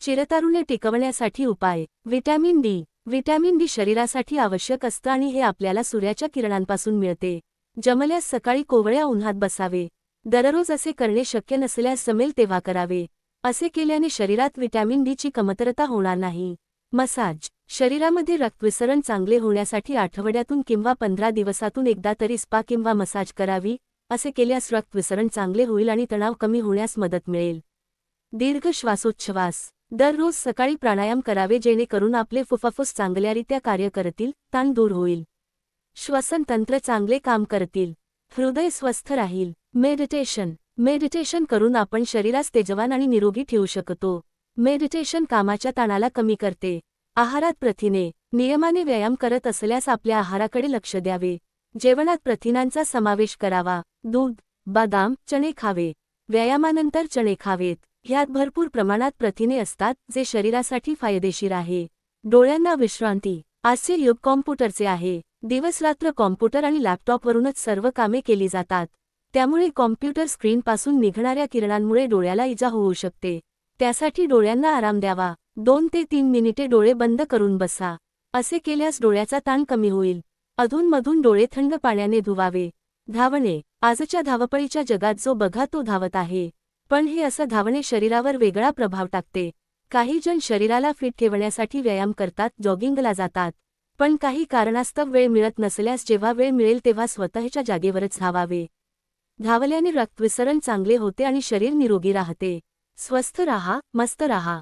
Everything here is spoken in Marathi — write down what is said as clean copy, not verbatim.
चिरतारुण्य टिकवण्यासाठी उपाय. Vitamin D. व्हिटॅमिन डी शरीरासाठी आवश्यक असतं आणि हे आपल्याला सूर्याच्या किरणांपासून मिळते. जमल्यास सकाळी कोवळ्या उन्हात बसावे. दररोज असे करणे शक्य नसल्यास जमेल तेव्हा करावे. असे केल्याने शरीरात व्हिटॅमिन डीची कमतरता होणार नाही. मसाज. शरीरामध्ये रक्तविसरण चांगले होण्यासाठी आठवड्यातून किंवा 15 दिवसातून एकदा तरी स्पा किंवा मसाज करावी. असे केल्यास रक्तविसरण चांगले होईल आणि तणाव कमी होण्यास मदत मिळेल. दीर्घ श्वासोच्छ्वास. दररोज सकाळी प्राणायाम करावे जेणेकरून आपले फुफ्फुस चांगल्यारीत्या कार्य करतील, ताण दूर होईल. श्वसन तंत्र चांगले काम करतील. हृदय स्वस्थ राहील. मेडिटेशन. मेडिटेशन करून आपण शरीरास तेजवान आणि निरोगी ठेवू शकतो. मेडिटेशन कामाच्या ताणाला कमी करते. आहारात प्रथिने. नियमाने व्यायाम करत असल्यास आपल्या आहाराकडे लक्ष द्यावे. जेवणात प्रथिनांचा समावेश करावा. दूध, बदाम, चणे खावे. व्यायामानंतर चणे खावेत. ह्यात भरपूर प्रमाणात प्रथिने असतात जे शरीरासाठी फायदेशीर आहे. डोळ्यांना विश्रांती. आजचे युग कॉम्प्युटरचे आहे. दिवसरात्र कॉम्प्युटर आणि लॅपटॉपवरूनच सर्व कामे केली जातात. त्यामुळे कॉम्प्युटर स्क्रीनपासून निघणाऱ्या किरणांमुळे डोळ्याला इजा होऊ शकते. त्यासाठी डोळ्यांना आराम द्यावा. 2 ते 3 मिनिटे डोळे बंद करून बसा. असे केल्यास डोळ्याचा ताण कमी होईल. अधूनमधून डोळे थंड पाण्याने धुवावे. धावणे. आजच्या धावपळीच्या जगात जो बघा तो धावत आहे. पण हे असं धावणे शरीरावर वेगळा प्रभाव टाकते. काही जण शरीराला फिट ठेवण्यासाठी व्यायाम करतात, जॉगिंगला जातात. पण काही कारणास्तव वेळ मिळत नसल्यास जेव्हा वेळ मिळेल तेव्हा स्वतःच्या जागेवरच धावावे. धावल्याने रक्तविसरण चांगले होते आणि शरीर निरोगी राहते. स्वस्थ राहा, मस्त राहा.